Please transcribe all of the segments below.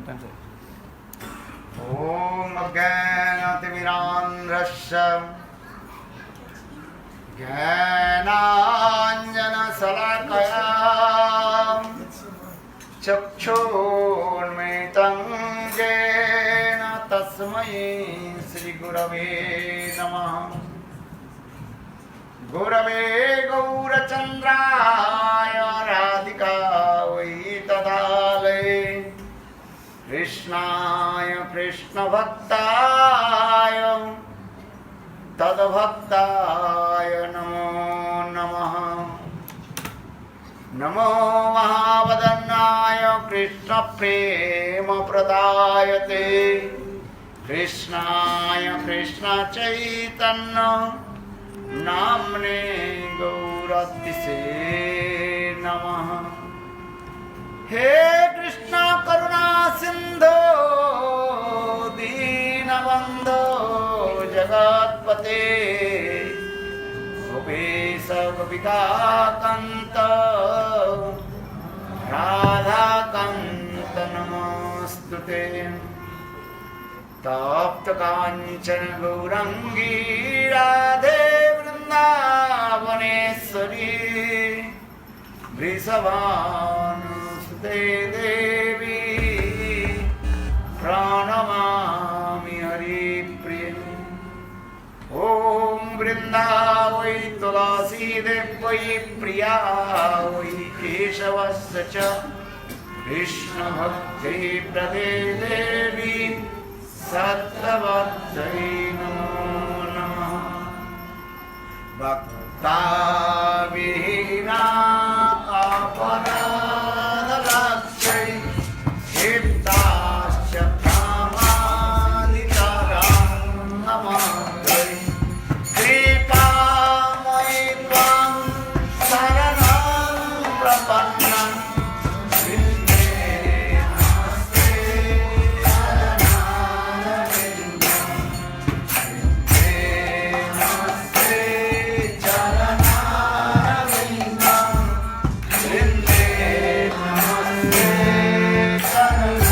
తండ్రి. ఓం అజ్ఞానతిమిరాంధ్రస్య జ్ఞానాంజనశలాకయా చక్షుర్మిలితం యేన తస్మై శ్రీగురవే నమః. గురవే గౌరచంద్రాయ రాధికావై తదాలయే కృష్ణాయ కృష్ణభక్తాయ తద్భక్తాయ నమో నమః. నమో మహావదన్నాయ కృష్ణప్రేమప్రదాయతే కృష్ణాయ కృష్ణచైతన్య నామ్నే గౌరతిసే నమః. हे कृष्ण करुणा सिंधो दीनबंधो जगत्पते गोपेश गोपिकाकांत राधाकांत नमोस्तुते. तप्त कांचन गौरंगी राधे वृंदावनेश्वरी वृषभानुसुते देवी प्रणमामि हरिप्रिये. ॐ वृन्दावै तुलसी देवै प्रिया वै केशवस्य च कृष्णभक्ति प्रदे देवी सत्त्ववत्यै नमो नमः. भक्ता विहीना अपराधलक्ष्यै क्षिप्ताश्च कामादितरां नमस्ते. कृपामयि त्वां शरणं प्रपन्नं वन्दे नमस्ते चरणारविन्दं. वन्दे नमस्ते चरणारविन्दं. वन्दे नमस्ते चरणारविन्दं.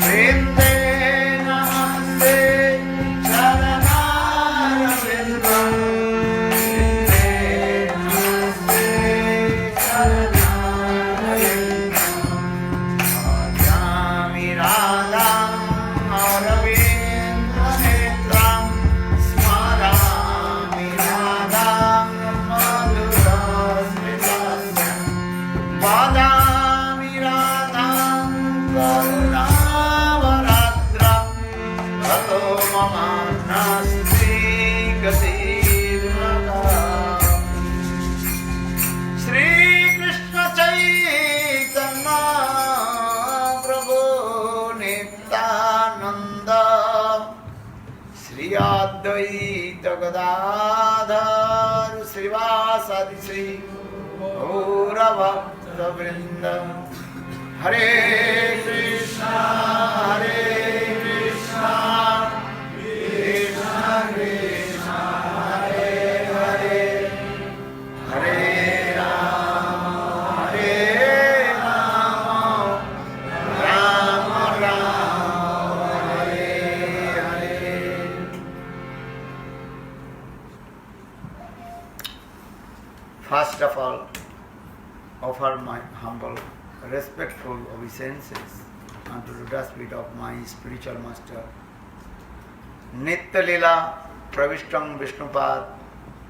वन्दे नमस्ते चरणारविन्दं. वन्दे नमस्ते चरणारविन्दं. भजामि राधाम् अरविन्दनेत्रां स्मरामि राधां मधुरस्मितास्यां. वदामि राधां करुणावरात्रां ततो मम नास्ति गतिर्लता. श्रीकृष्ण चैतन्य प्रभु नित्यानंद श्री अद्वैत गदाधर श्रीवासादि श्री गौरभक्तवृंद. हरे कृष्णा कृष्णा कृष्णा हरे हरे हरे राम राम राम हरे Hare. First of all, offer my humble, respectful obeisances unto the lotus feet of my spiritual master, Nitya Leela Pravishtam Vishnupad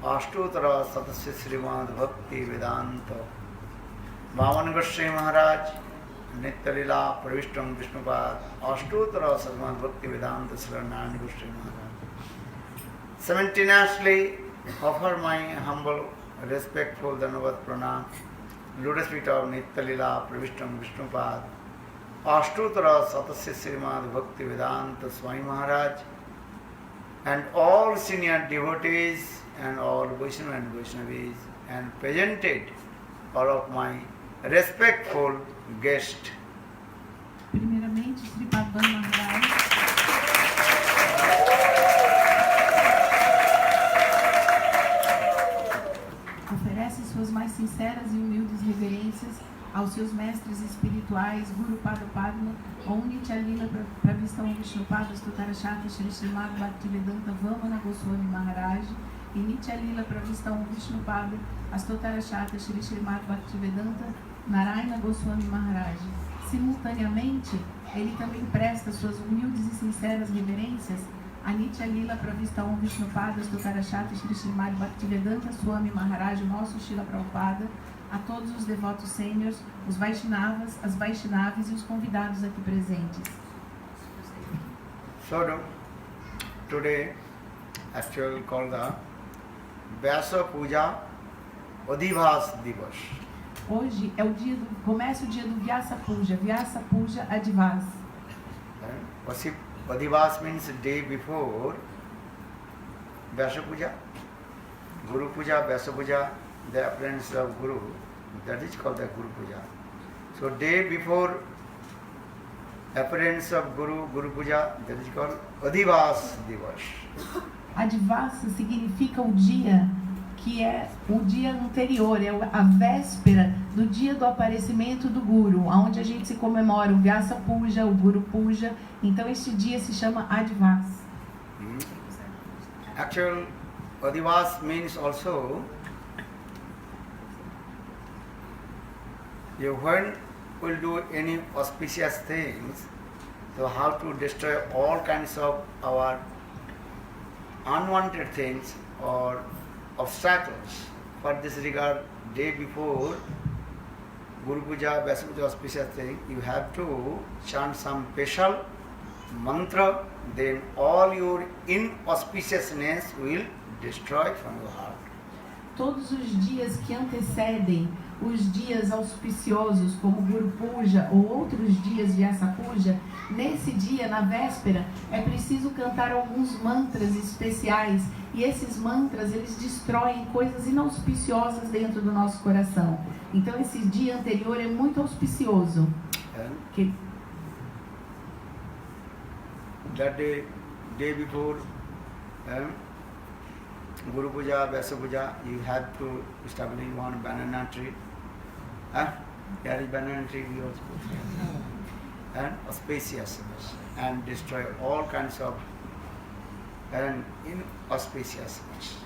Ashtotara Satasya Srimad Bhakti Vedanta Vaman Goswami Maharaj. Nitya Leela Pravishtam Vishnupad Ashtotara Srimad Bhakti Vedanta Saranani Goswami Maharaj. Simultaneously offer my humble, respectful Dhanavad Pranam, lotus feet of Nitya Leela Pravishtam Vishnupad Ashtotara Satasya Srimad Bhakti Vedanta Swami Maharaj, and all senior devotees and all Vaishnava and Vaishnavis, and presented all of my respectful guests. Primeiramente, Sri Padma Maharaj. Oferece suas mais sinceras e humildes reverências aos seus mestres espirituais, Guru Pada Padma, Om Nityalila Pravista Om Vishnupada Stotarashata Shri Srimad Bhaktivedanta Vamana Goswami Maharaj e Nityalila Pravista Om Vishnupada Stotarashata Shri Srimad Bhaktivedanta Narayana Goswami Maharaj. Simultaneamente, ele também presta suas humildes e sinceras reverências a Nityalila Pravista Om Vishnupada Stotarashata Shri Srimad Bhaktivedanta Swami Maharaj, nosso Srila Prabhupada, a todos os devotos sêniores, os Vaishnavas, as Vaishnavis e os convidados aqui presentes. So, today, actually called the Vyasa Puja Adhivas Divas. Hoje é o dia começa o dia do Vyasa Puja Adhivas. Adhivas means day before Vyasa Puja, Guru Puja, Vyasa Puja, the appearance of Guru, that is called the Guru Puja. So day before appearance of Guru Puja, that is called Adhivas Divas. Adhivas significa o dia que é o dia anterior, é a véspera do dia do aparecimento do Guru, onde a gente se comemora o Vyasa Puja, o Guru Puja. Então este dia se chama Adhivas. Actual Adhivas means also when we'll do any auspicious things, so how to destroy all kinds of our unwanted things or obstacles. For this regard, day before Guru Puja, Vyasa Puja auspicious thing, you have to chant some special mantra, then all your inauspiciousness will destroy from your heart. Todos os dias que antecedem os dias auspiciosos, como Guru Puja ou outros dias Vyasa Puja, nesse dia, na véspera, é preciso cantar alguns mantras especiais, e esses mantras, eles destroem coisas inauspiciosas dentro do nosso coração. Então esse dia anterior é muito auspicioso. That day before Guru Puja, Vyasa Puja, you have to establish one banana tree. There is banana tree we also put. And auspiciousness, and destroy all kinds of inauspiciousness.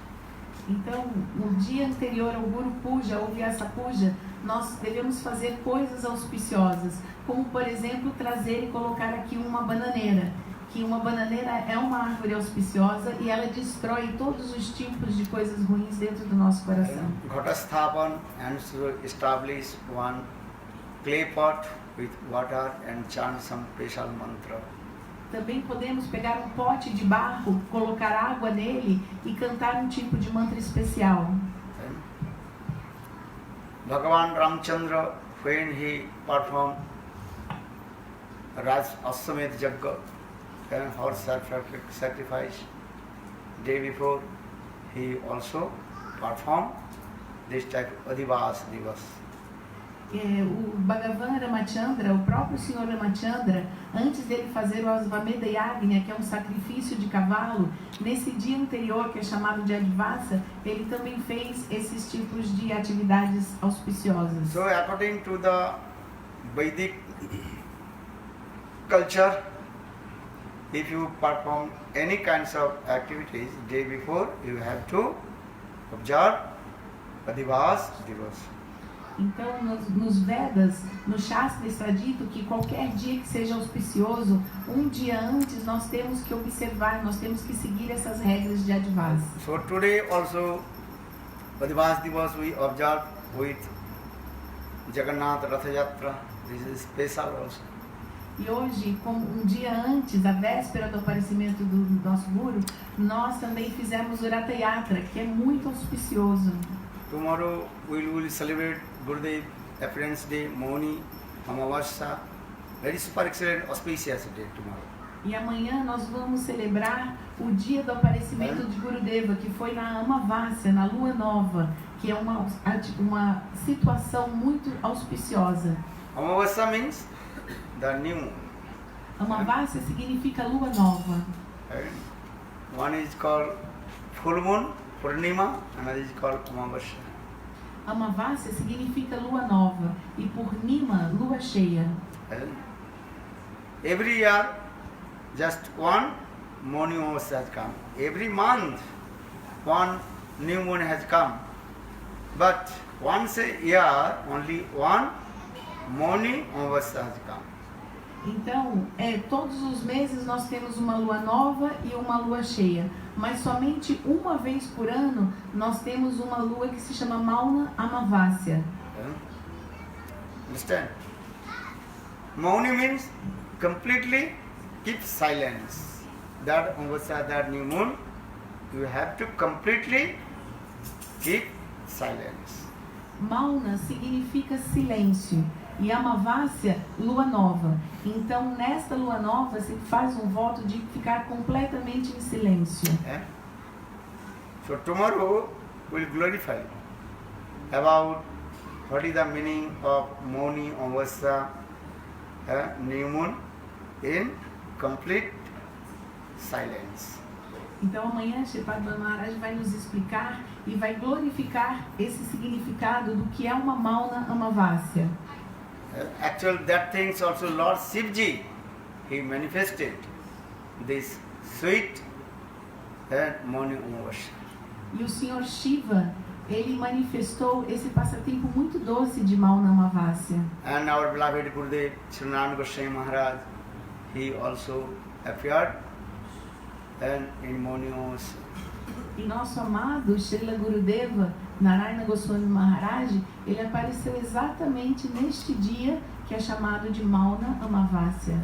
Então, no dia anterior ao Guru Puja ou Vyasa Puja, nós devemos fazer coisas auspiciosas, como por exemplo trazer e colocar aqui uma bananeira, que uma bananeira é uma árvore auspiciosa e ela destrói todos os tipos de coisas ruins dentro do nosso coração. Ghatastapan, and to establish one clay pot with water and chant some special mantra. Também podemos pegar um pote de barro, colocar água nele e cantar um tipo de mantra especial. Bhagavan Ramchandra, when he performed Raj Aswamed Yagga, horse sacrifice, day before he also performed this type of Adhivas Divas. O Bhagavan Ramachandra, o próprio Senhor Ramachandra, antes dele fazer o Asvamedha Yagna, que é um sacrifício de cavalo, nesse dia anterior, que é chamado de Adhivasa, ele também fez esses tipos de atividades auspiciosas. So according to the Vedic culture, if you perform any kinds of activities day before, you have to observe Adhivas Divas. Então, nos Vedas, no Shastra está dito que qualquer dia que seja auspicioso, um dia antes nós temos que observar, nós temos que seguir essas regras de Adhivas. So today also Adhivas Divas we observe with Jagannath Ratha Yatra. This is special also. E hoje, como um dia antes, a véspera do aparecimento do nosso Guru, nós também fizemos o Ratha Yatra, que é muito auspicioso. Tomorrow we will celebrate Gurudev Appearance Day, Moni, Amavasya. Very super excellent auspicious day tomorrow. E amanhã nós vamos celebrar o dia do aparecimento de Gurudeva, que foi na Amavasya, na Lua Nova, que é uma situação muito auspiciosa. Amavasya means the new moon. Amavasya significa Lua Nova. One is called full moon, Purnima, another is called Amavasya. Amavasya significa lua nova e Purnima, lua cheia. Every year, just one Moni Amavasya has come. Every month, one new moon has come. But once a year, only one Moni Amavasya has come. Então, todos os meses nós temos uma lua nova e uma lua cheia. Mas somente uma vez por ano nós temos uma lua que se chama Mauna Amavasya. Understand? Mauni means completely keep silence. That Amavasya, that new moon, you have to completely keep silence. Mauna significa silêncio e Amavasya, lua nova. Então, nesta lua nova, se faz um voto de ficar completamente em silêncio. So tomorrow we'll glorify about what is the meaning of Mauni Amavasya, new moon, in complete silence. Então, amanhã, Shripad Balan Maharaj vai nos explicar e vai glorificar esse significado do que é uma Mauna Amavasya. Actually, that things also Lord Shivji, he manifested this sweet Mauni Amavasya. E o Senhor Shiva, ele manifestou esse passatempo muito doce de Mauna Amavasya. And our beloved Gurudev, Srinarayana Goswami Maharaj, he also appeared in Mauni Amavasya. E nosso amado Srila Gurudeva, Narayana Goswami Maharaj, ele apareceu exatamente neste dia que é chamado de Mauna Amavasya.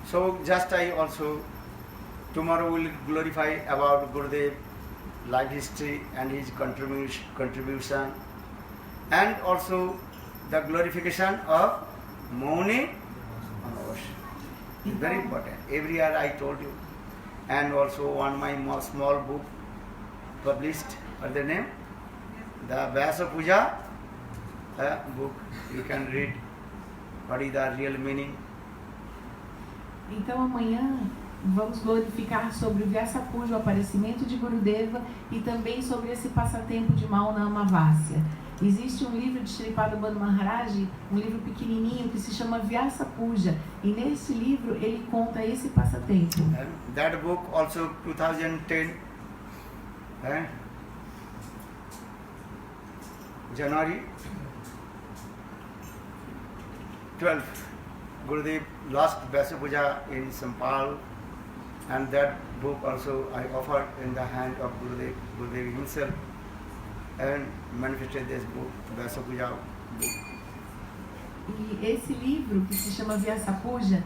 So just I also, tomorrow will glorify about Gurudev life history and his contribution, and also the glorification of Mauni Amavasya. It's very important. Every year I told you. And also on my small book published, what's the name? The Vyasa Puja book. You can read what is the real meaning. Então amanhã vamos glorificar sobre o Vyasa Puja, o aparecimento de Gurudeva, e também sobre esse passatempo de Mauna Amavasya. Existe um livro de Shripad Balan Maharaj, um livro pequenininho que se chama Vyasa Puja, e nesse livro ele conta esse passatempo. That book also 2010, January 12th, Gurudev last Vyasa Puja in Sampal, and that book also I offered in the hand of Gurudev himself, and manifested this book, Vyasa Puja book. E esse livro, que se chama Vyasa Puja,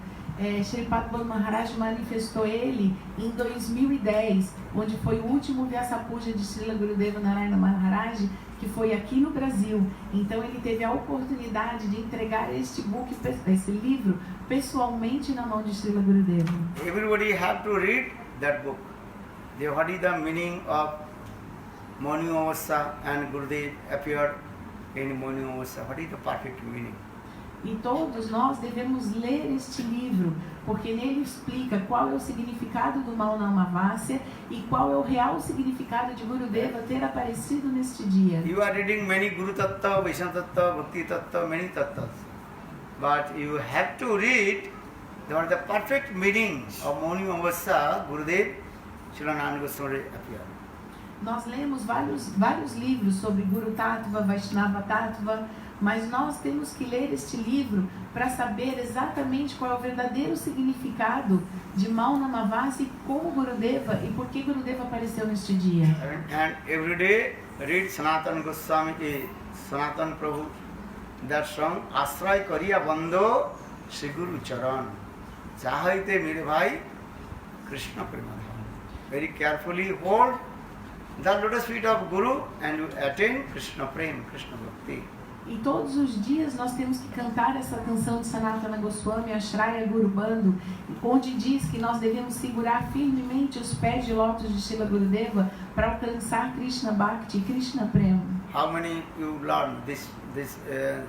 Shripad Balan Maharaj manifestou ele em 2010, onde foi o último Vyasa Puja de Srila Gurudeva Narayana Maharaj, que foi aqui no Brasil. Então ele teve a oportunidade de entregar esse livro pessoalmente na mão de Srila Gurudeva. Everybody have to read that book. What is the meaning of Mauni Amavasya, and Gurudev appeared in Mauni Amavasya? What is the perfect meaning? E todos nós devemos ler este livro, porque nele explica qual é o significado do Mauna Amavasya e qual é o real significado de Gurudeva ter aparecido neste dia. You are reading many Guru Tattva, Vaishnava Tattva, Bhakti Tattva, many Tattvas. But you have to read the perfect meaning of Mauni Amavasya, Gurudev, Srila Narayana Goswami appeared. Nós lemos vários livros sobre Guru Tattva, Vaishnava Tattva, mas nós temos que ler este livro para saber exatamente qual é o verdadeiro significado de Mauna Amavasya e como Gurudeva e por que Gurudeva apareceu neste dia. And every day read Sanatana Goswami, Sanatana Prabhu, that song, Ashray Kariya Bandho Shri Guru Charan, Chahaite Mere Bhai Krishna Premadhan. Very carefully hold the lotus feet of Guru and you attain Krishna Prem, Krishna Bhakti. E todos os dias nós temos que cantar essa canção de Sanatana Goswami, Ashraya Guru Bandho, onde diz que nós devemos segurar firmemente os pés de lótus de Srila Gurudeva para alcançar Krishna Bhakti, Krishna Prem. How many you learn this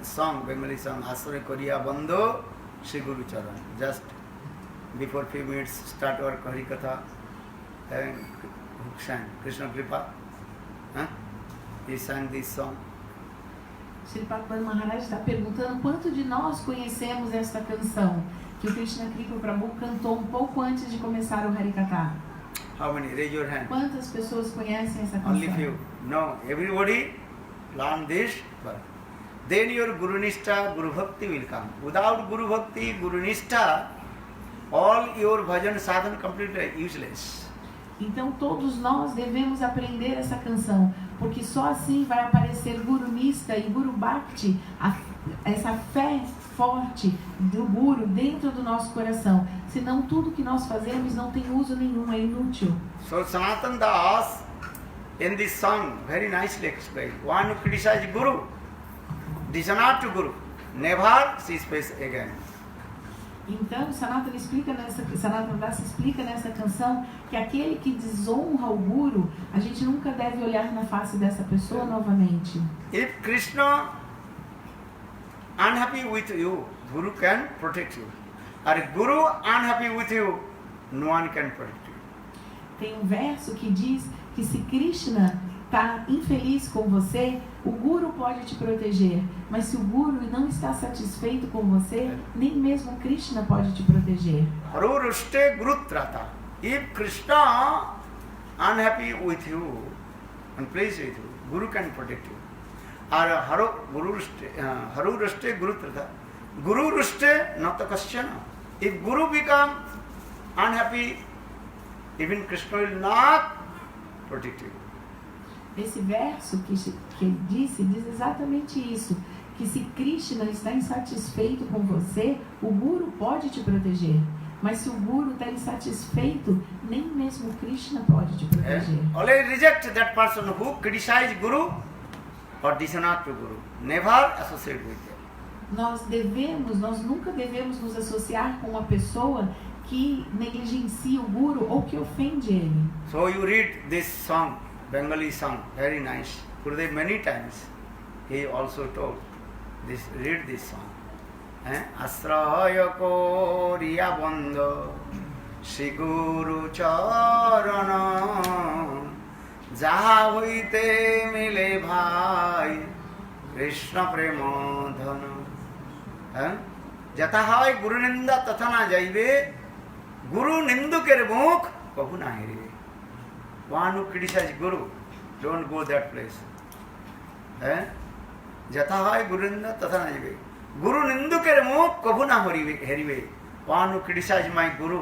song, Bengali song, Ashray Kariya Bandho Shri Guru Charan? Just before few minutes start our Hari Katha and sang Krishna Kripa he sang this song. Srila Prabhupada Maharaj está perguntando quanto de nós conhecemos esta canção que o Krishna Kripa Prabhu cantou um pouco antes de começar o Harikatha. How many? Raise your hand. Quantas pessoas conhecem essa canção? Only few. No, everybody learn this. But then your Guru Nishtha, Guru Bhakti will come. Without Guru Bhakti, Guru Nishtha, all your bhajan sadhana completely useless. Então todos nós devemos aprender essa canção, porque só assim vai aparecer Guru Nistha e Guru Bhakti, essa fé forte do Guru dentro do nosso coração. Senão tudo que nós fazemos não tem uso nenhum, é inútil. So Sanatana Das in this song very nicely explained. One who criticizes Guru, dishonor to Guru, never see face again. Então Sanatana Das explica nessa canção que aquele que desonra o Guru, a gente nunca deve olhar na face dessa pessoa novamente. If Krishna unhappy with you, Guru can protect you. Or if Guru unhappy with you, no one can protect you. Tem um verso que diz que se Krishna está infeliz com você, o Guru pode te proteger. Mas se o Guru não está satisfeito com você, nem mesmo Krishna pode te proteger. Harurushte Gurutrata. If Krishna unhappy with you, unpleased with you, Guru can protect you. Or Harurushte Gurutrata. Guru Rushte Nata Kasyana. If Guru become unhappy, even Krishna will not protect you. Esse verso que ele disse diz exatamente isso, que se Krishna está insatisfeito com você, o Guru pode te proteger. Mas se o Guru está insatisfeito, nem mesmo Krishna pode te proteger. Always reject that person who criticize Guru or dishonor to Guru. Never associate with them. Nós nunca devemos nos associar com uma pessoa que negligencia o Guru ou que ofende ele. So you read this song, Bengali song, very nice. Gurudev many times he also told this. Read this song. Asraya koriya bandha Shri Guru charana jaha hoite mile bhai Krishna prema dhana. যথা হয় গুরু নিন্দা তথা না যাইবে গুরু নিন্দুকের মুখ কভু না হেরিবে। One who criticize Guru, don't go that place. যথা হয় গুরু নিন্দা তথা না যাইবে গুরু নিন্দুকের মুখ কভু না হেরিবে। One who criticize my Guru,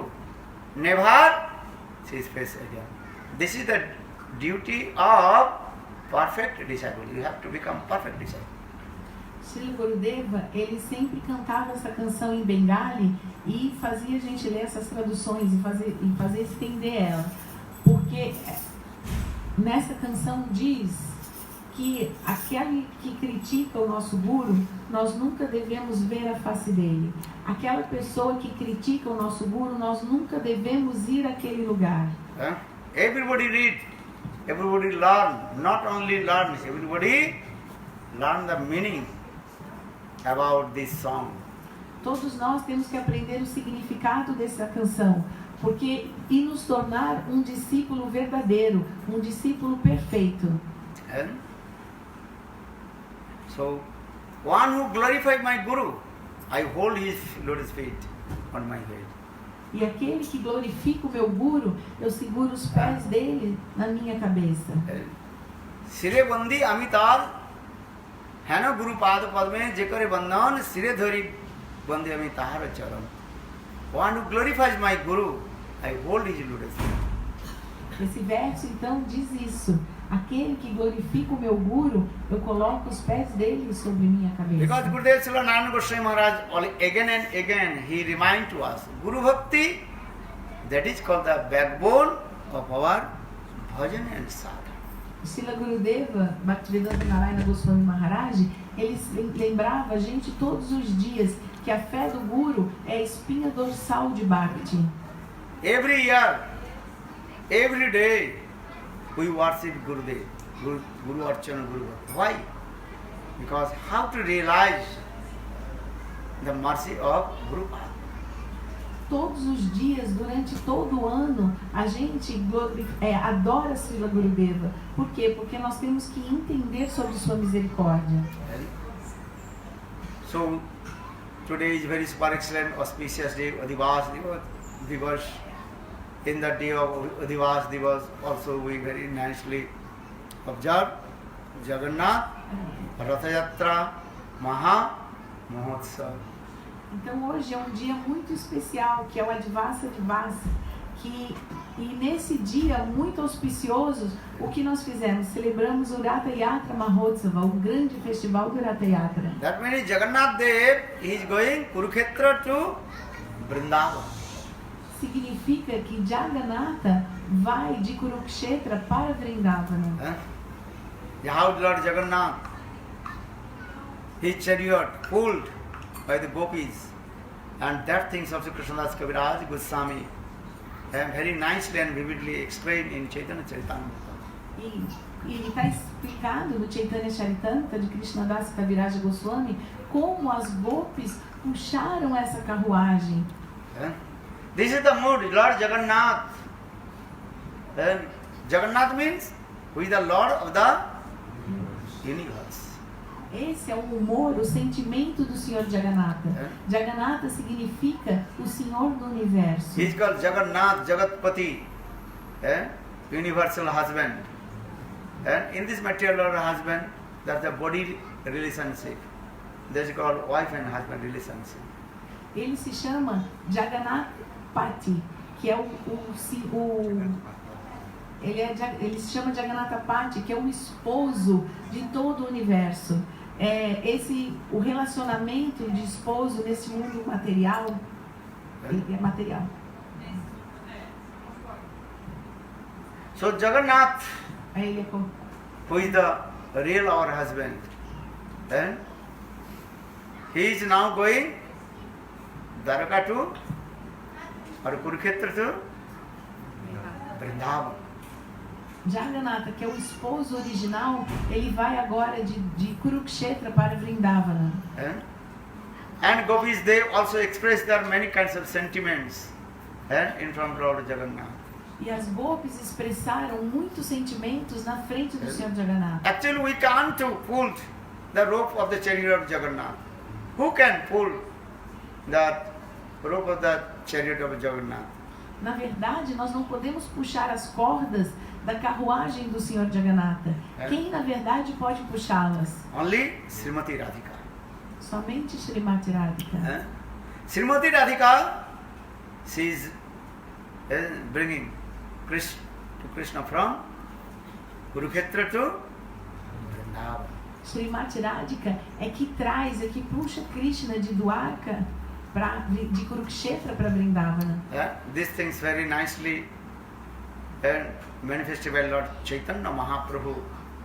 never see his face again. This is the duty of perfect disciple. You have to become perfect disciple. Srila Gurudeva, ele sempre cantava essa canção em Bengali e fazia a gente ler essas traduções e fazer estender ela. Porque nessa canção diz que aquele que critica o nosso Guru, nós nunca devemos ver a face dele. Aquela pessoa que critica o nosso Guru, nós nunca devemos ir àquele lugar. Everybody read, everybody learn, not only learn, everybody learn the meaning about this song. Todos nós temos que aprender o significado dessa canção, porque e nos tornar um discípulo verdadeiro, um discípulo perfeito. And so, one who glorified my Guru, I hold his lotus feet on my head. E aquele que glorifica o meu Guru, eu seguro os pés dele na minha cabeça. Sire bandi amitar Hena Guru Pada Padme Jekare Bandhan Sire Dhari Bandi Ami Tahara Charan. One who glorifies my Guru, I hold his lotus feet. Esse verso então diz isso. Aquele que glorifica o meu Guru, eu coloco os pés dele sobre minha cabeça. Because Gurudev Srila Narayana Goswami Maharaj again and again he reminds to us Guru Bhakti, that is called the backbone of our bhajan and sadhana. Srila Gurudeva Bhaktivedanta Narayana Goswami Maharaj, ele lembrava a gente todos os dias que a fé do Guru é a espinha dorsal de Bhakti. Every year, every day, we worship Gurudev, Guru Archana, Guru Bhakti. Why? Because how to realize the mercy of Guru Pada. todos os dias, durante todo o ano, a gente adora Srila Gurudeva. Por quê? Porque nós temos que entender sobre sua misericórdia. So, today is very super excellent, auspicious day, Adivas Divas. In the day of Adivas Divas, also we very nicely observe Jagannath Ratha Yatra Maha Mahotsav. Então hoje é um dia muito especial, que é o Adivasa Divasa, e nesse dia muito auspicioso, o que nós fizemos? Celebramos o Ratha Yatra Mahotsava, o grande festival do Ratha Yatra. That means Jagannath Dev is going Kurukshetra to Vrindavan. Significa que Jagannatha vai de Kurukshetra para Vrindavana. How Lord Jagannath, his chariot pulled by the gopis, and that things also Krishnadas Kaviraj Goswami very nicely and vividly explained in Chaitanya Charitamrita. E está explicado no Chaitanya Charitamrita de Krishnadas Kaviraj Goswami como as gopis puxaram essa carruagem. This is the mood, Lord Jagannath. Jagannath means who is the Lord of the universe. Esse é o humor, o sentimento do Senhor Jagannatha. Jagannatha significa o Senhor do Universo. He is called Jagannath, Jagatpati, universal husband. And in this material husband, that's the body relationship. That is called wife and husband relationship. Ele se chama Jagannath Pati, que é ele se chama Jagannatha Pati, que é o esposo de todo o universo. O relacionamento de esposo nesse mundo material é material. So Jagannath, Ele who is the real our husband, he is now going Dwarka to or Kurukshetra to Vrindavan. Jagannatha, que é o esposo original, ele vai agora de Kurukshetra para Vrindavana. And gopis, they also express their many kinds of sentiments in front of Lord Jagannath. E as gopis expressaram muitos sentimentos na frente do Senhor Jagannatha. Actually, we can't pull the rope of the chariot of Jagannath. Who can pull that rope of the chariot of Jagannath? Na verdade, nós não podemos puxar as cordas da carruagem do Senhor Jagannatha. Quem, na verdade, pode puxá-las? Only Srimati Radhika. Somente Srimati Radhika. Srimati Radhika, she is bringing Krishna from Kurukshetra to Vrindavan. Srimati Radhika é que puxa Krishna de Dwarka, de Kurukshetra para Vrindavana. These things very nicely manifested by Lord Chaitanya Mahaprabhu.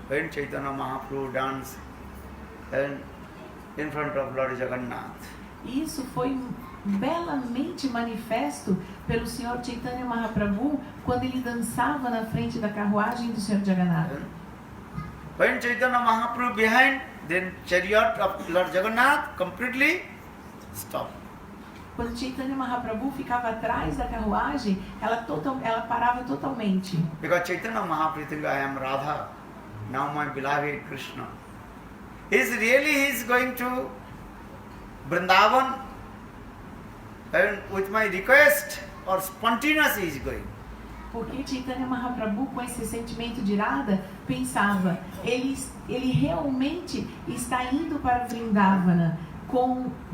When Chaitanya Mahaprabhu danced in front of Lord Jagannath. Isso foi belamente manifesto pelo Senhor Chaitanya Mahaprabhu quando ele dançava na frente da carruagem do Senhor Jagannatha. When Chaitanya Mahaprabhu behind, then chariot of Lord Jagannath completely stopped. Quando Chaitanya Mahaprabhu ficava atrás da carruagem, ela parava totalmente. Because Chaitanya Mahaprabhu thinks, I am Radha, now my beloved Krishna. He's going to Vrindavan, and with my request or spontaneous he is going. Porque Chaitanya Mahaprabhu, com esse sentimento de Radha, pensava, ele realmente está indo para Vrindavana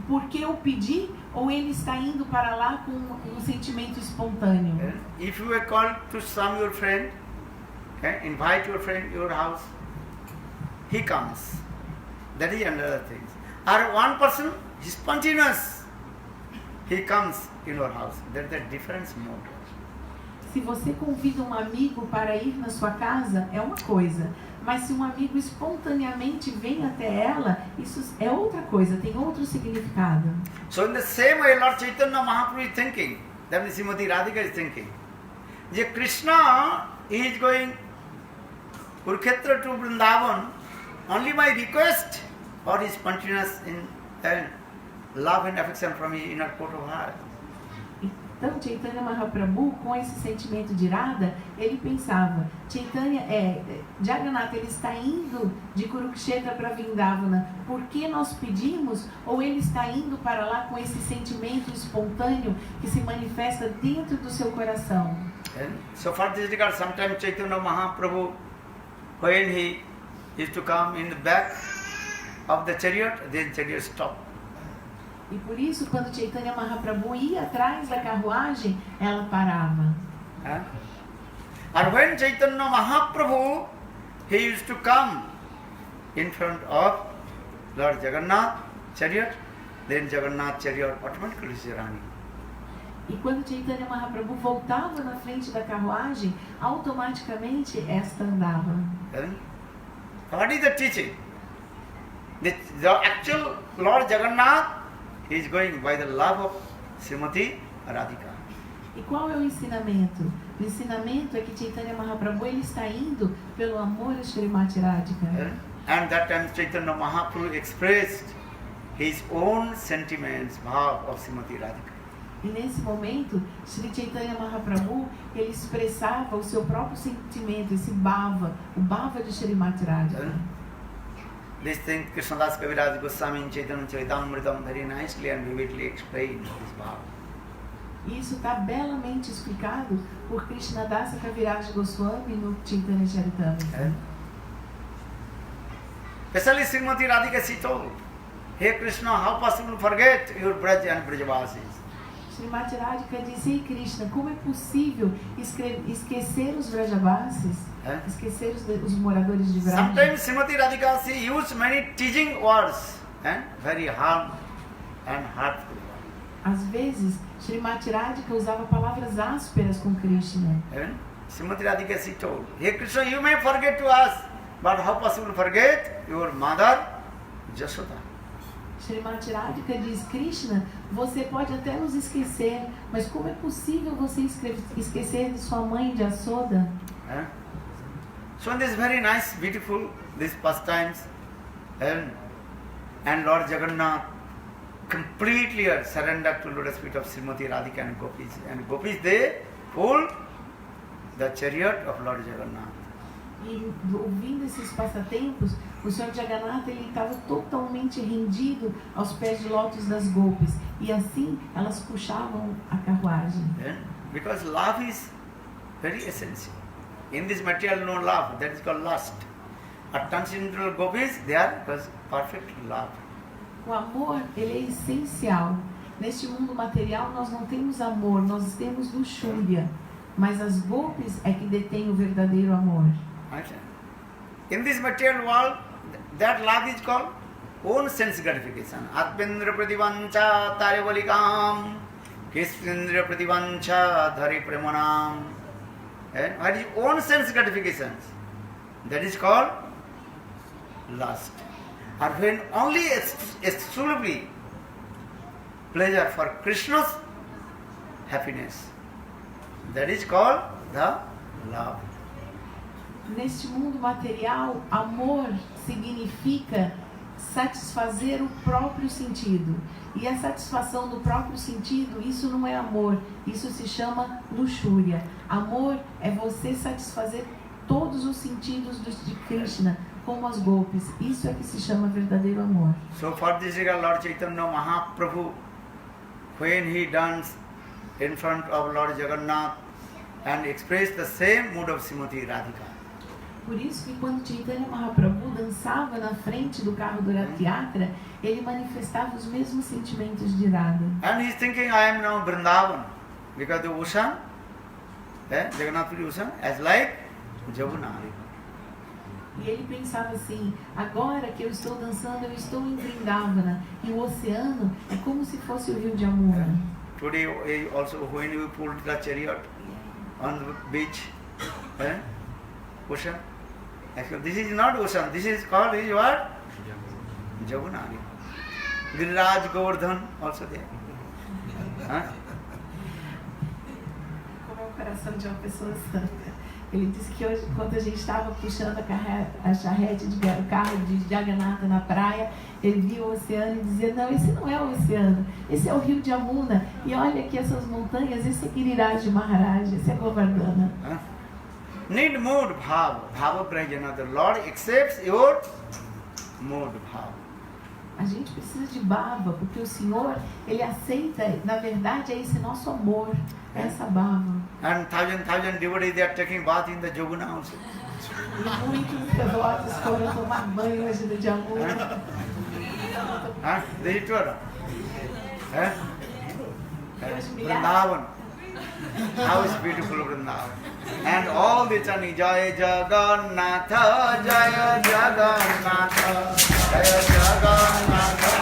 porque eu pedi, ou ele está indo para lá com um sentimento espontâneo. If you are called to some your friend, invite your friend to your house, he comes. That is another thing. Or one person, is spontaneous, he comes in your house. That is a different mode. Se você convida um amigo para ir na sua casa, é uma coisa. Mas se um amigo espontaneamente vem até ela, isso é outra coisa, tem outro significado. So in the same way, Lord Chaitanya Mahaprabhu is thinking, that is Srimati Radhika is thinking, that Krishna is going Kurukshetra to Vrindavan, only my request or his spontaneous in love and affection from his inner court of heart. Então, Chaitanya Mahaprabhu, com esse sentimento de Radha, ele pensava, Jagannatha, ele está indo de Kurukshetra para Vrindavana, porque nós pedimos, ou ele está indo para lá com esse sentimento espontâneo que se manifesta dentro do seu coração. And so for this regard, sometimes Chaitanya Mahaprabhu, when he used to come in the back of the chariot, then chariot stopped. E por isso, quando Chaitanya Mahaprabhu ia atrás da carruagem, ela parava. And when Chaitanya Mahaprabhu, he used to come in front of Lord Jagannath chariot, then Jagannath chariot automatically is running. E quando Chaitanya Mahaprabhu voltava na frente da carruagem, automaticamente esta andava. What is the teaching? The actual Lord Jagannath is going by the love of Srimati Radhika. E qual é o ensinamento? O ensinamento é que Chaitanya Mahaprabhu ele está indo pelo amor a Srimati Radhika. And that time Chaitanya Mahaprabhu expressed his own sentiments, bhav of Srimati Radhika. E nesse momento, Sri Chaitanya Mahaprabhu, ele expressava o seu próprio sentimento, esse bhava, o bhava de Srimati Radhika. This thing Krishnadas Kaviraj Goswami in Chaitanya Charitamrita very nicely and vividly explained this bhava. Isso está belamente explicado por Krishnadasa Kaviraj Goswami no Chaitanya Charitamrita. Especially Srimati Radhika, she told, "Hey Krishna, how possible to forget your Braj and Brajavasis?" Srimati Radhika disse, ei Krishna, como é possível esquecer os Vrajavasis, esquecer os moradores de Vraja? Sometimes Srimati Radhika, she used many teaching words, very hard and hurtful. Às vezes, Srimati Radhika usava palavras ásperas com Krishna. Srimati Radhika, she told, "Hey Krishna, you may forget to us, but how possible to forget your mother, Jashoda?" Srimati Radhika diz, Krishna, você pode até nos esquecer, mas como é possível você esquecer de sua mãe, de Yashoda? So this very nice, beautiful, these pastimes, and Lord Jagannath completely surrendered to lotus feet of Srimati Radhika and Gopis. And Gopis, they pulled the chariot of Lord Jagannath. E ouvindo esses passatempos, o Senhor Jagannatha ele estava totalmente rendido aos pés de lótus das Gopis. E assim elas puxavam a carruagem. Because love is very essential. In this material no love, that is called lust. At transcendental Gopis, they are perfect love. O amor, ele é essencial. Neste mundo material nós não temos amor, nós temos luxúria. Mas as Gopis é que detêm o verdadeiro amor. In this material world, that love is called own sense gratification. Atmendra prativancha taravalikam, Krishnendra prativancha dhari premanam. What is own sense gratification? That is called lust. Or when only exclusively pleasure for Krishna's happiness, that is called the love. Neste mundo material, amor significa satisfazer o próprio sentido. E a satisfação do próprio sentido, isso não é amor, isso se chama luxúria. Amor é você satisfazer todos os sentidos de Krishna, como as Gopis. Isso é que se chama verdadeiro amor. So for this regard, Lord Chaitanya Mahaprabhu, when he danced in front of Lord Jagannath and expressed the same mood of Srimati Radhika. Por isso que quando Chaitanya Mahaprabhu dançava na frente do carro do Rath Yatra, ele manifestava os mesmos sentimentos de Radha. And he is thinking, I am now Vrindavan, because the ocean, Jagannath Puri ocean, as like Jamuna. E ele pensava assim, agora que eu estou dançando, eu estou em Vrindavana, e o oceano é como se fosse o rio de Jamuna. Today also when we pulled the chariot on the beach, ocean, actually this is not ocean, this is called what? Jamuna. Giriraj Govardhan also there. Como é o coração de uma pessoa santa. Ele disse que hoje, quando a gente estava puxando a charrete, o carro de Jagannatha na praia, ele viu o oceano e dizia, não, esse não é o oceano, esse é o rio de Yamuna. E olha aqui essas montanhas, esse é Giriraj Maharaj, esse é Govardhana. Need mood bhava, bhava prajana. The Lord accepts your mood bhava. A gente precisa de bhava, porque o Senhor, Ele aceita, na verdade, é esse nosso amor, essa bhava. And thousand devotees, they are taking bath in the Joguna also. E muitos devotos foram tomar banho hoje no Jamuna. They told Vrindavan. How is beautiful Vrindavan. And all the chanting, Jaya Jagannatha, Jaya Jagannatha, Jaya Jagannatha,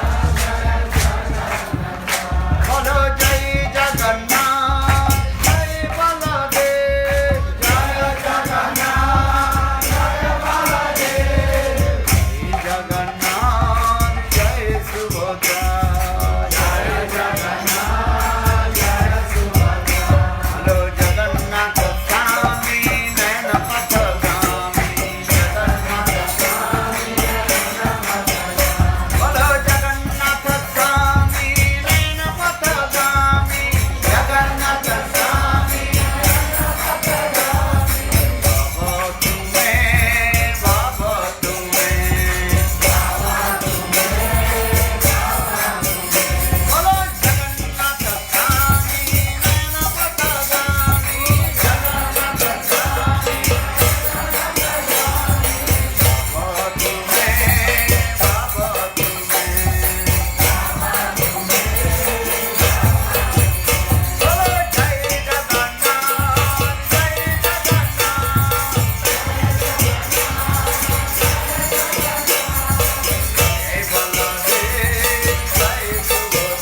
Follow Jai Jagannath, Jai Baladev, Jaya Jagannath, Jaya Baladev, Jai Jagannath, Jai Subhadra, Jaya Jagannath, Jaya Subhadra, Follow Jagannath Swami, Naina Pathagami, Jagannath Swami, Naina Pathagami, Follow Jagannath Swami, Naina Pathagami, Jagannath Swami, Naina Pathagami, Baba tume, Follow Jagannath Swami, Naina Pathagami, Jagannath Swami, Baba Follow Jai Jagannath, Jai Jagannath, Jai Baladev, Jai Subhadra,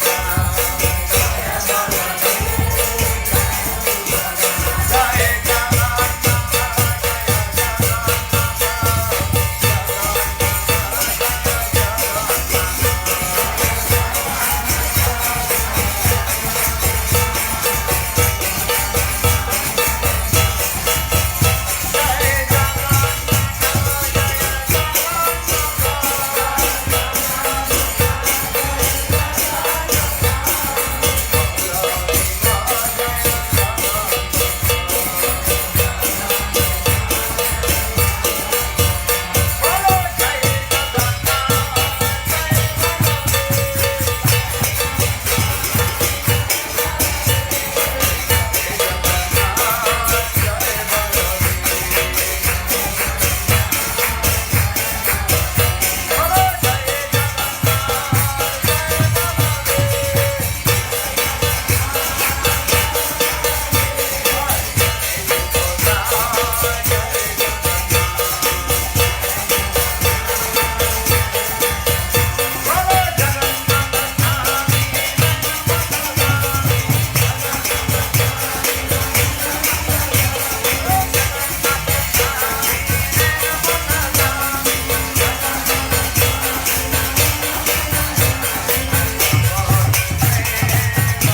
Jai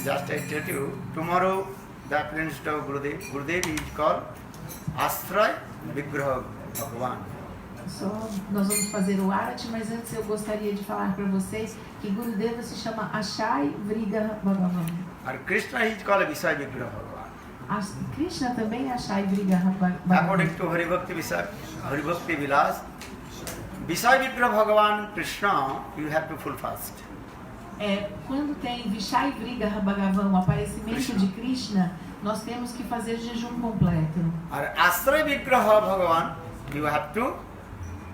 Just I tell you, tomorrow the appearance of Gurudev. Gurudev is called Astray Vigraha Bhagavan. Só nós vamos fazer o Arati, mas antes eu gostaria de falar para vocês que Gurudeva se chama Ashai Vriga Bhagavan. And Krishna is called Visay Vigraha Bhagavan. Krishna também é Ashai Vriga Bhagavan. According to Haribhakti Vilas, Visay Vigraha Bhagavan Krishna, you have to full fast. Quando tem Vishai Vriga Bhagavan, o aparecimento de Krishna, nós temos que fazer jejum completo. And Astray Vigraha Bhagavan, you have to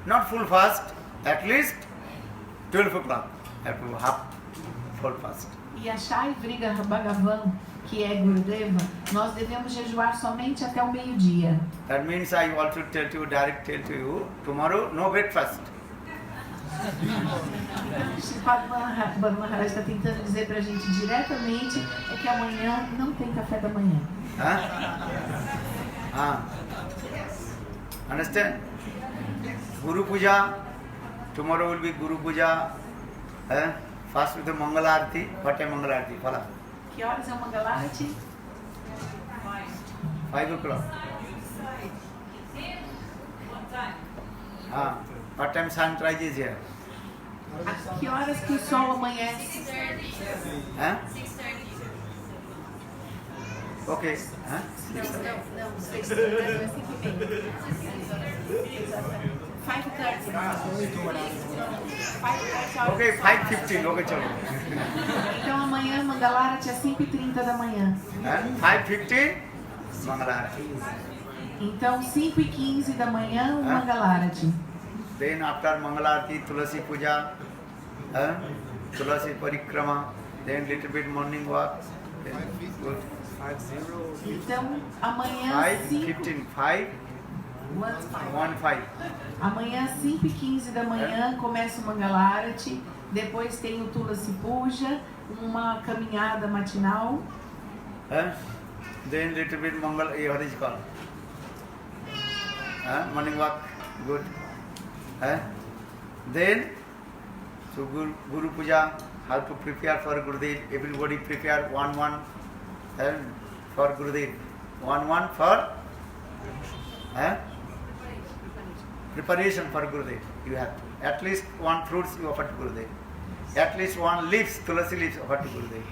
not full fast, at least 12 o'clock, have to half full fast. E a Shai Vriga Bhagavan, que é Gurudeva, nós devemos jejuar somente até o meio-dia. That means I also tell you, tomorrow no breakfast. Sripad Maharaj está tentando dizer para a gente diretamente é que amanhã não tem café da manhã. Understand? Guru Puja, tomorrow will be Guru Puja. First with the Mangala Arati. What time Mangala Arati? Fala. Que horas é o Mangalarati? 5 o'clock. What time sunrise is here? A que horas que o sol amanhece? 6:30. Okay. 5:30. Okay, 5:15. Okay, chalo. Então amanhã Mangalarati é 5:30 da manhã. 5:15 Mangala Arati. Então 5:15 da manhã o Mangalarati. Then after Mangala Arati, Tulasi Puja, Tulasi Parikrama, then little bit morning walk. Then good. Então amanhã 5:15. 5:15. Amanhã 5:15 da manhã começa o Mangalarati, depois tem o Tulasi Puja, uma caminhada matinal. Then little bit Mangal, what is called? Morning walk, good. Then, so Guru Puja, how to prepare for Gurudev. Everybody prepare one for Gurudev. One for preparation for Gurudev. You have to. At least one fruits you offer to Gurudev. At least one leaves, tulasi leaves offer to Gurudev.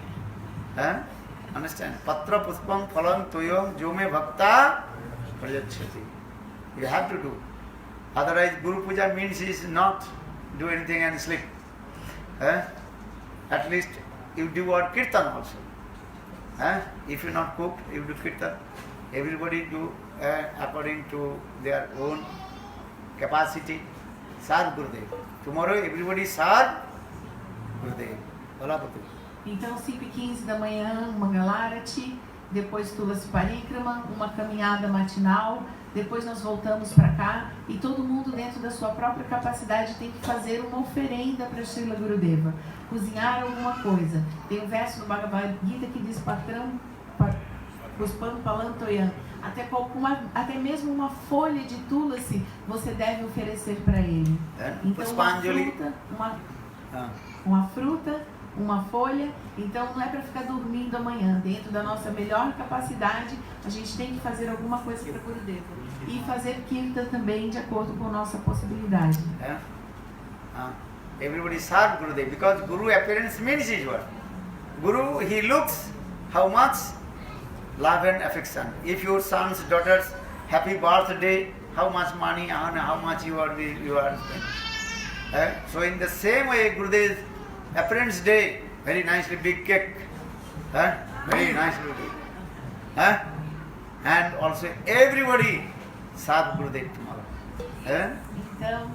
Understand? Patra puspam phalam tuyam jome bhakta prajachati. You have to do. Otherwise, Guru Puja means is not do anything and sleep. At least you do what kirtan also. If you not cook, you do kirtan. Everybody do according to their own capacity. Serve Gurudev. Tomorrow everybody serve Gurudev. Balapatu. Então 5:15 da manhã Mangalarati, depois Tulasi Parikrama, uma caminhada matinal. Depois nós voltamos para cá e todo mundo dentro da sua própria capacidade tem que fazer uma oferenda para Srila Gurudeva, cozinhar alguma coisa. Tem um verso no Bhagavad Gita que diz Patram Puspam Palantoyam, até mesmo uma folha de tulasi você deve oferecer para ele. Então uma fruta, uma folha. Então não é para ficar dormindo amanhã. Dentro da nossa melhor capacidade, a gente tem que fazer alguma coisa para Gurudeva. E fazer kirtan também de acordo com a nossa possibilidade. Everybody serve Gurudev because Guru appearance means his word. Guru, he looks how much love and affection. If your sons, daughters, happy birthday, how much money and how much you are spending. So in the same way, Gurudev's appearance day, very nicely big cake, very nicely big. And also everybody serve Gurudev tomorrow. Então,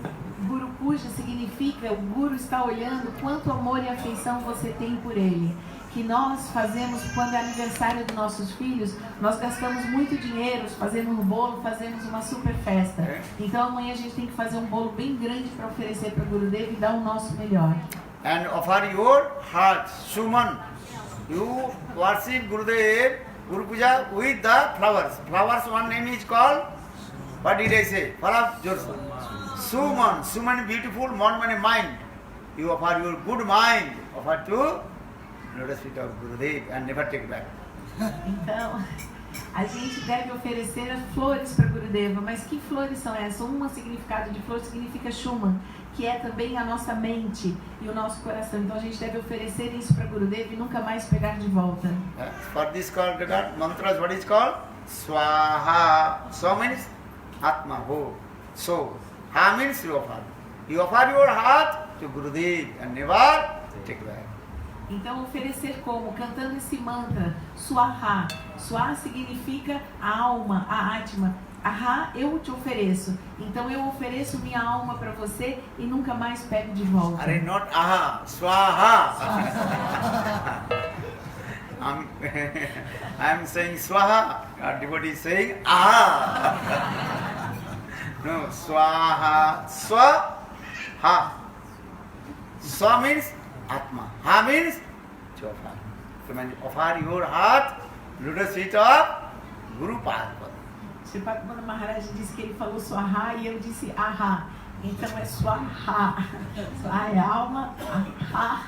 Guru Puja significa, o Guru está olhando quanto amor e afeição você tem por ele. Que nós fazemos quando é aniversário dos nossos filhos, nós gastamos muito dinheiro, fazemos um bolo, fazemos uma super festa. Então amanhã a gente tem que fazer um bolo bem grande para oferecer para Gurudev e dar o nosso melhor. And offer your heart, Suman. You worship Gurudev, Guru Puja with the flowers. Flowers, one name is called, what did I say? Suman. Suman, beautiful, Mon mind. You offer your good mind, offer to lotus feet of Gurudev and never take back. Então, a gente deve oferecer as flores para Gurudeva, mas que flores são essas? Um significado de flor significa Shuman, que é também a nossa mente e o nosso coração. Então a gente deve oferecer isso para Gurudeva e nunca mais pegar de volta. For this called mantras, what is called? Swaha. So means Atma, ho. So, Ha means you offer. You offer your heart to Gurudev and never take back. Então oferecer como? Cantando esse mantra, Swaha. Swaha significa a alma, a Atma. Ahá, eu te ofereço. Então eu ofereço minha alma para você e nunca mais pego de volta. Are not aha, swaha. I'm saying swaha. Our devotee is saying aha. No, swaha, swaha. Swa means Atma. Ha means to offer. So when you offer your heart, lotus feet of Guru Padma. Sripad Maharaj disse que ele falou Swaha e eu disse Ahá. Então é Swaha. Swaha é alma, Ahá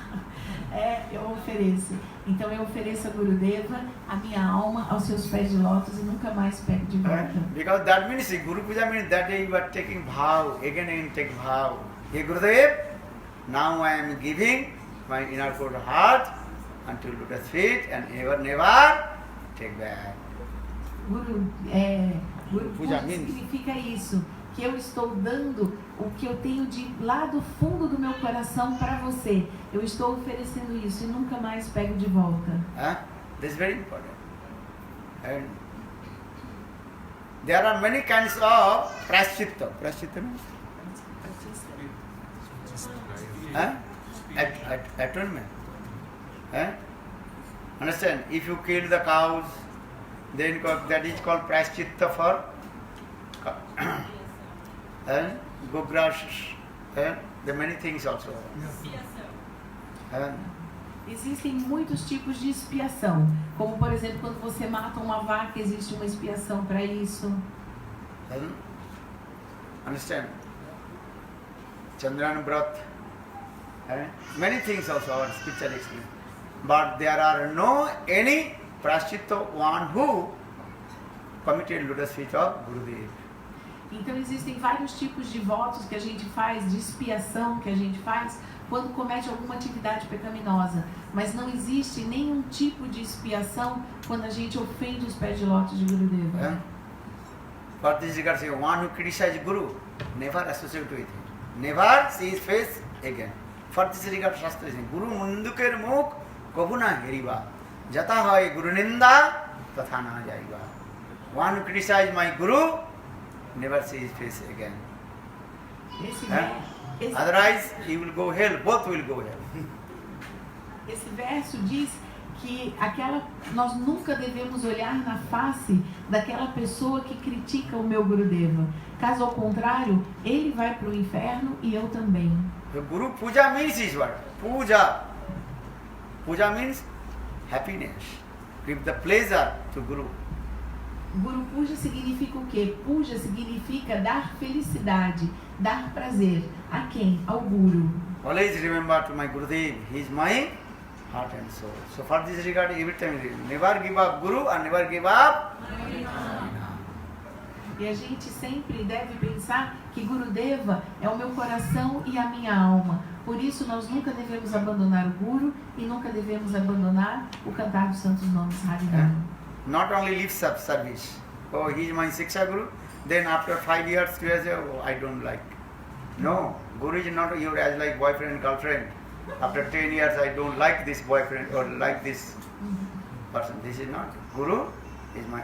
é eu ofereço. Então eu ofereço a Gurudeva a minha alma aos seus pés de lótus e nunca mais pego de volta. Because that means Guru Puja means that day you are taking vow, again and take vow. Hey Gurudev, now I am giving my inner core heart unto lotus feet and never take back. Guru Puja significa isso, que eu estou dando o que eu tenho de lá do fundo do meu coração para você. Eu estou oferecendo isso e nunca mais pego de volta. This is very important. And there are many kinds of prashchitta. Prashchitta means? Atonement. Understand? If you kill the cows, then that is called prashchitta for Gogrash, there are many things also. Existem muitos tipos de expiação, como por exemplo quando você mata uma vaca, existe uma expiação para isso. Understand? Chandran Vrat, many things also our spiritual experience. But there are no any prashchitta one who committed lotus feet of Gurudev. Então existem vários tipos de votos que a gente faz, de expiação que a gente faz quando comete alguma atividade pecaminosa. Mas não existe nenhum tipo de expiação quando a gente ofende os pés de lótus de Gurudeva. For this regard, say, one who criticizes Guru, never associate with him. Never see his face again. For this regard, Shastra is saying, Guru munduker mukh kabuna heriba. Jata hoy Guru ninda, tatha na jaiba. One who criticizes my Guru, never see his face again. Otherwise, he will go hell. Both will go hell. Esse verso diz que nós nunca devemos olhar na face daquela pessoa que critica o meu Gurudeva. Caso ao contrário, ele vai para o inferno e eu também. The Guru Puja means is what? Puja. Puja means happiness. Give the pleasure to Guru. Guru Puja significa o quê? Puja significa dar felicidade, dar prazer. A quem? Ao Guru. Always remember to my Gurudev, he is my heart and soul. So for this regard, every time, never give up Guru and never give up. E a gente sempre deve pensar que Gurudeva é o meu coração e a minha alma. Por isso nós nunca devemos abandonar o Guru e nunca devemos abandonar o cantar dos santos nomes Harinam. Not only lip service. Oh, he is my Siksha Guru. Then after 5 years, 2 years, oh, I don't like. No, Guru is not your as like boyfriend, girlfriend. After 10 years, I don't like this boyfriend or like this person. This is not. Guru is my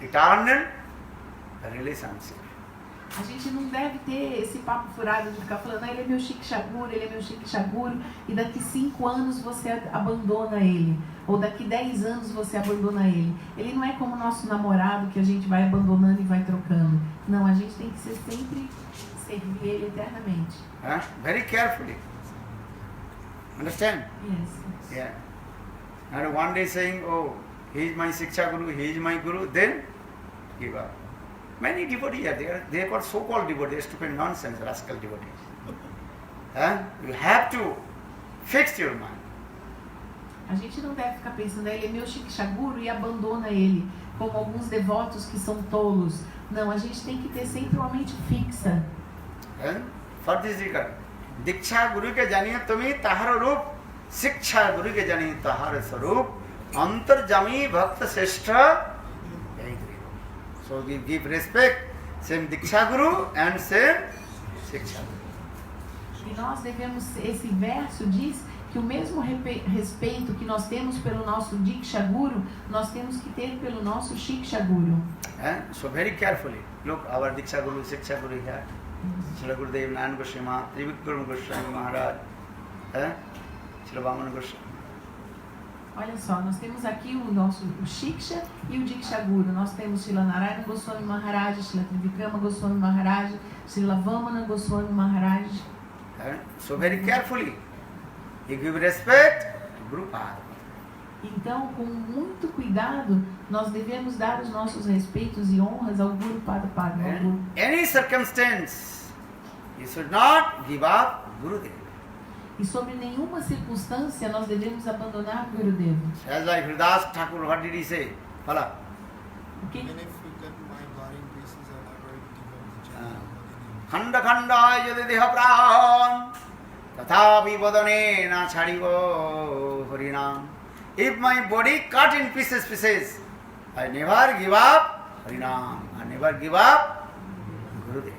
eternal relationship. A gente não deve ter esse papo furado de ficar falando, ele é meu Shiksha Guru, ele é meu Shiksha Guru, e daqui 5 anos você abandona ele, ou daqui 10 anos você abandona ele. Ele não é como o nosso namorado que a gente vai abandonando e vai trocando. Não, a gente tem que ser sempre servir ele eternamente. Very carefully. Understand? Yes. Yeah. And one day saying, oh, he is my Siksha Guru, he is my Guru, then give up. Many devotees are there. They are called so-called devotees, stupid nonsense, rascal devotees. You have to fix your mind. A gente não deve ficar pensando, ele é meu Shiksha Guru e abandona ele, como alguns devotos que são tolos. Não, a gente tem que ter sempre uma mente fixa. For this regard, Diksha Guru ke janiye tumi tahar roop, Siksha Guru ke janiye tahar saroop, Antarjami Bhakta Seshtha. So we give respect, same Diksha Guru and same Siksha Guru. E nós devemos, esse verso diz que o mesmo respeito que nós temos pelo nosso Diksha Guru, nós temos que ter pelo nosso Shiksha Guru. So very carefully, look, our Diksha Guru, Shiksha Guru here, Srila Gurudev Narayan Goswami, Trivikram Goswami Maharaj, Srila Vamana Goswami. Olha só, nós temos aqui o Shiksha e o Diksha Guru. Nós temos Srila Narayana Goswami Maharaj, Srila Trivikrama Goswami Maharaj, Srila Vamana Goswami Maharaj. So very carefully, you give respect to Guru Pada. Então, com muito cuidado, nós devemos dar os nossos respeitos e honras ao Guru Pada Padma. Any circumstance, you should not give up Gurudev. E sobre nenhuma circunstância nós devemos abandonar o Gurudev. As like Hridas Thakur, what did he say? Fala. Okay. Even if you get my body in pieces, I'm not going to give up the channel. Khanda khanda yadi deha pran tathapi vadane na chhadivo harinam. If my body cut in pieces, I never give up Harinam. I never give up Gurudev.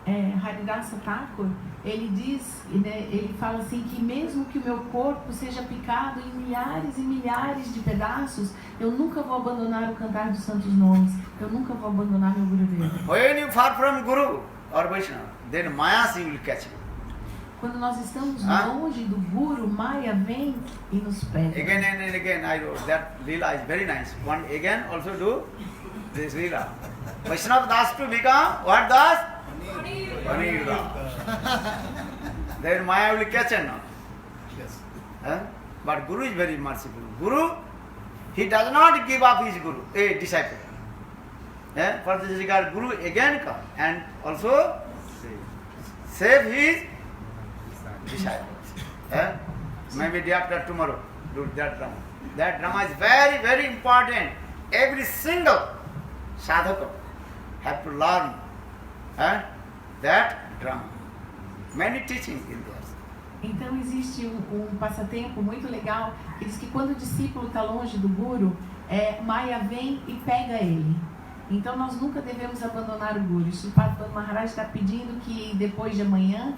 Haridasa Thakur, ele diz, né, ele fala assim que mesmo que o meu corpo seja picado em milhares e milhares de pedaços, eu nunca vou abandonar o cantar dos santos nomes, eu nunca vou abandonar meu Gurudev. When you far from Guru or Vaishnava, then Maya will catch you. Quando nós estamos longe do Guru, Maya vem e nos pega. Again and again I wrote that Leela is very nice. One again also do this Leela. Vaishnava Das to become what Das? Paneer Das. Then Maya will catch her now. Yes. But Guru is very merciful. Guru, he does not give up his Guru, a disciple. For this regard, Guru again come and also save his disciples. Maybe day after tomorrow, do that drama. That drama is very, very important. Every single sadhaka have to learn that drama. Many teachings in there. Então existe passatempo muito legal que diz que quando o discípulo está longe do Guru, Maya vem e pega ele. Então nós nunca devemos abandonar o Guru. O Sripad Maharaj está pedindo que depois de amanhã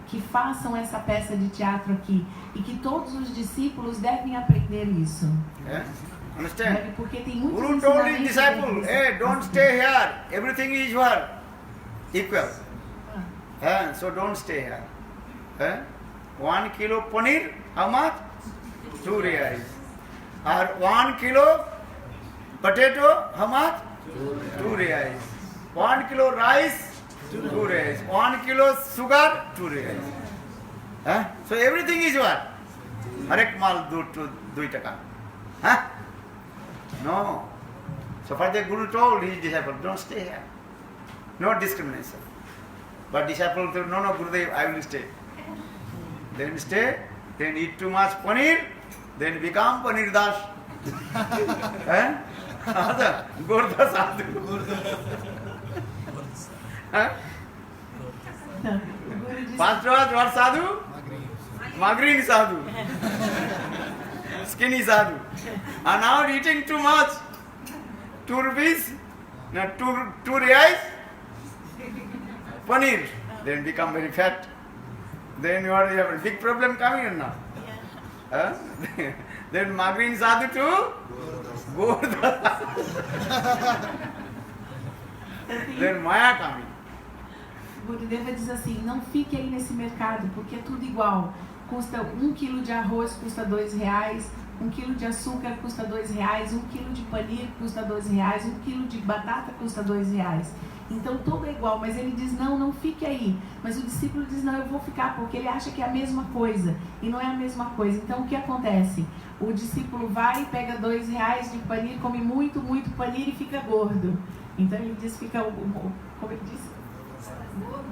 que façam essa peça de teatro aqui e que todos os discípulos devem aprender isso. Understand? Porque tem muitos Guru told his ensinamentos. disciple, hey, don't stay here. Everything is equal. So don't stay here. 1 kilo paneer, how much? 2 reais. Or 1 kilo potato, how much? 2 reais. 1 kilo rice, 2 reais. 1 kilo sugar, 2 reais. So everything is what? Harek mal 2 taka. No. So for the Guru told his disciple, don't stay here. No discrimination. But disciple told, no, Gurudev, I will stay. Then stay, then eat too much paneer, then become Paneer Das. Gurda Sadhu. First was what Sadhu? Magreen Sadhu. Skinny Sadhu. And now eating too much. 2 rupees, no, 2 reais, paneer. Then become very fat. Then you have a big problem coming in now. Then Magreen Sadhu to Gurda. Then Maya coming. Gurudeva diz assim, não fique aí nesse mercado, porque é tudo igual. Custa 1 quilo de arroz, custa 2 reais, 1 quilo de açúcar custa 2 reais, 1 quilo de paneer custa 2 reais, 1 quilo de batata custa 2 reais. Então tudo é igual, mas ele diz, não fique aí. Mas o discípulo diz, não, eu vou ficar, porque ele acha que é a mesma coisa. E não é a mesma coisa. Então o que acontece? O discípulo vai, pega 2 reais de paneer, come muito paneer e fica gordo. Então ele diz, fica, como ele disse?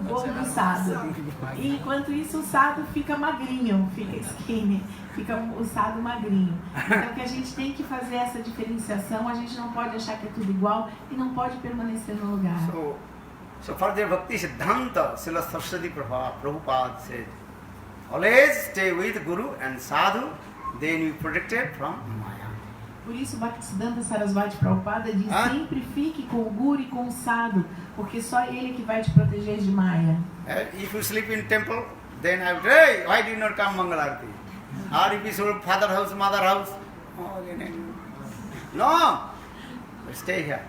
Gordo sado. E enquanto isso o sado fica magrinho, fica skinny, fica o sado magrinho. Então que a gente tem que fazer essa diferenciação, a gente não pode achar que é tudo igual e não pode permanecer no lugar. So for the Bhakti Siddhanta, Srila Saraswati Prabhupada said, always stay with Guru and Sadhu, then you protected from Maya. Por isso, Bhaktisiddhanta Sarasvati Prabhupada diz, sempre fique com o Guru e com o Sadhu, porque só ele que vai te proteger de Maya. If you sleep in temple, then I would say, hey, why did you not come Mangal Arati? Or if you should father house, mother house, oh, no, stay here.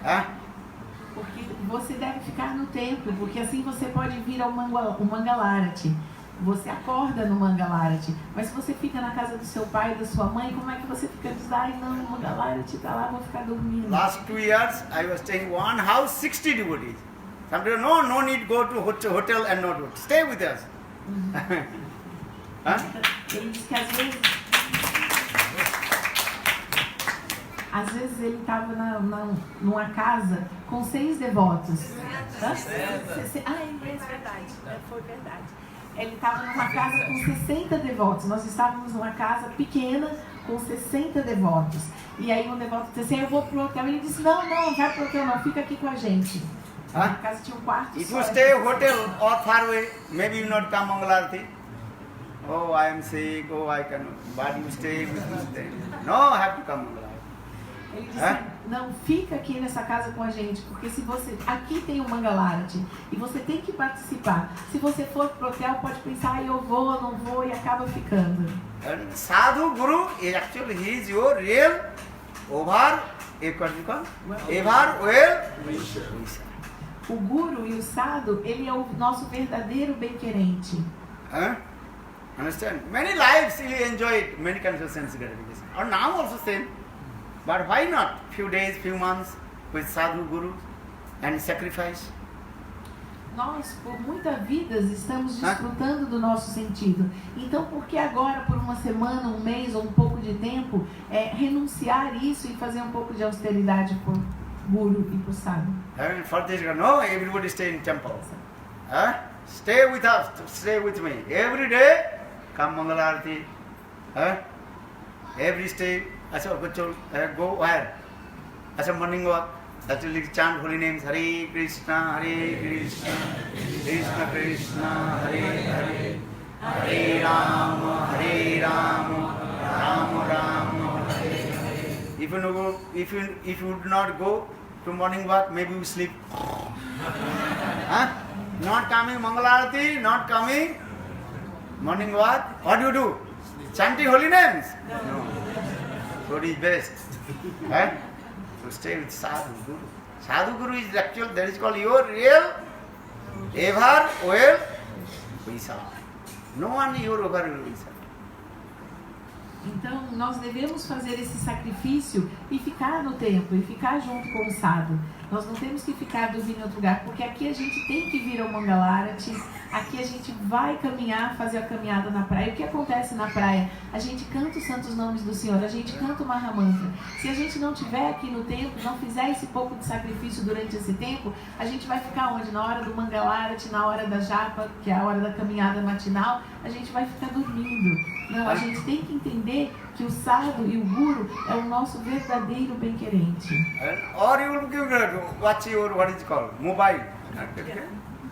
Huh? Porque você deve ficar no templo, porque assim você pode vir ao Mangalarati. Você acorda no Mangalarati. Mas se você fica na casa do seu pai e da sua mãe, como é que você fica dizendo, ai não, o Mangalarati está lá, vou ficar dormindo. Last 2 years, I was staying one house, 60 devotees. Some people, no need to go to hotel and not work. Stay with us. Huh? Ele diz que às vezes ele estava numa casa com 6 devotos. Verdade. Foi verdade. Ele estava numa casa com 60 devotos. Nós estávamos numa casa pequena com 60 devotos. E aí um devoto disse assim, eu vou pro hotel. Ele disse, não vai pro hotel não, fica aqui com a gente. A casa tinha um quarto If só. you stay hotel or far away, maybe you not come Mangalarati. Oh, I am sick, oh, I cannot. But you stay with me. No, I have to come Mangalarati. Ele disse, não, fica aqui nessa casa com a gente, porque se você, aqui tem o Mangalarati e você tem que participar. Se você for pro hotel, pode pensar, eu vou, não vou, e acaba ficando. And Sadhu Guru is actually, he is your real over O Guru e o Sadhu, ele é o nosso verdadeiro bem-querente. Understand? Many lives you enjoy it, many kinds of sense gratification. Or now also same. But why not few days, few months with Sadhu Guru and sacrifice? Nós, por muitas vidas, estamos desfrutando do nosso sentido. Então, por que agora, por uma semana, um mês ou um pouco de tempo, renunciar isso e fazer um pouco de austeridade por Guru e por Sadhu? For this, no, everybody stay in temple. Stay with us, stay with me. Every day, come Mangalarati. Every day, go where? As a morning walk, that will chant holy names, Hare Krishna, Krishna Krishna, Hare Hare, Hare Rama, Rama Rama, Hare Hare. If you would not go to morning walk, maybe you sleep. Not coming Mangalarati, not coming morning walk. What do? Chanting holy names? No. So it is best. So stay with Sadhu Guru. Sadhu Guru is actual, that is called your real, ever, well, Visa. No one your over Visa. Então, nós devemos fazer esse sacrifício e ficar no templo, e ficar junto com o Sadhu. Nós não temos que ficar dormindo em outro lugar, porque aqui a gente tem que vir ao Mangalarati, aqui a gente vai caminhar, fazer a caminhada na praia. O que acontece na praia? A gente canta os santos nomes do Senhor, a gente canta o Mahamantra. Se a gente não estiver aqui no templo, não fizer esse pouco de sacrifício durante esse tempo, a gente vai ficar onde? Na hora do Mangalarati, na hora da japa, que é a hora da caminhada matinal, a gente vai ficar dormindo. Não, a gente tem que entender que o Sadhu e o Guru é o nosso verdadeiro bem-querente. Or you will give watch your, what is it called, mobile,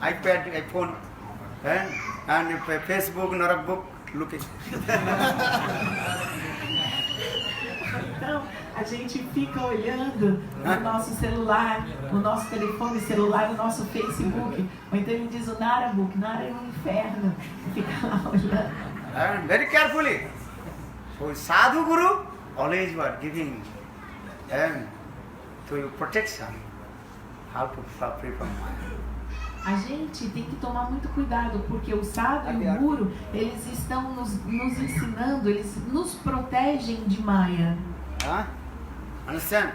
iPad, iPhone, and Facebook, Narakbook, looking. Então, a gente fica olhando no nosso celular, no nosso telefone celular, no nosso Facebook. Ou então ele diz o Narabook, Nara é um inferno. Fica lá olhando. And very carefully. So Sadhu Guru always were giving to you protection, how to free from Maya. A gente tem que tomar muito cuidado, porque o Sadhu e o Guru, eles estão nos ensinando, eles nos protegem de Maya. Understand?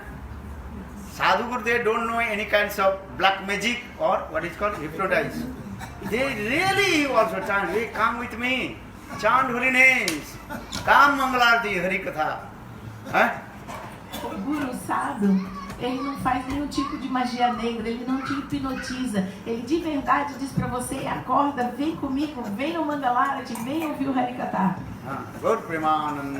Sadhu Guru, they don't know any kinds of black magic or what is called hypnotize. They really also chant, hey, come with me, chant holy names, come Mangalarati, Hari Katha. O Guru Sadhu, ele não faz nenhum tipo de magia negra, ele não te hipnotiza. Ele de verdade diz pra você, acorda, vem comigo, vem no Mangalarati, vem ouvir o Harikatha. Good Premanand.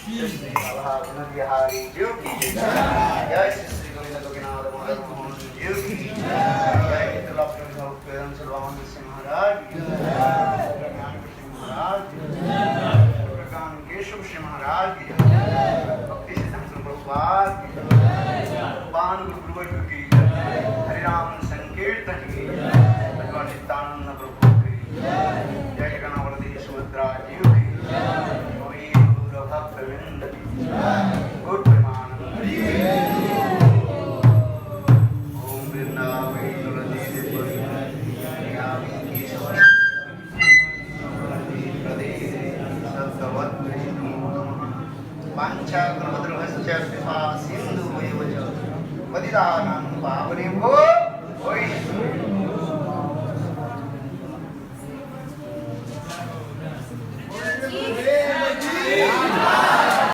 Shri राधा बिहारी जी की जय श्री गोविंद गोपीनाथ मोहन जी की जय मिथिला प्रेम सलवान सिंह महाराज की जय महाराज प्रकान केशव श्री महाराज की भक्ति सिद्धांत प्रभुपाद की बाण गुरु की हरिनाम संकीर्तन की भगवान नित्यानंद प्रभु की जय गणावती सुभद्रा जी की भक्त वृंद गुरु प्रेमानंद ओम वृंदावै तुलसी पांचाग्रहद्रहश्च कृपा सिंधु वैवच पतितानां पावनेभ्यो वैष्णवेभ्यो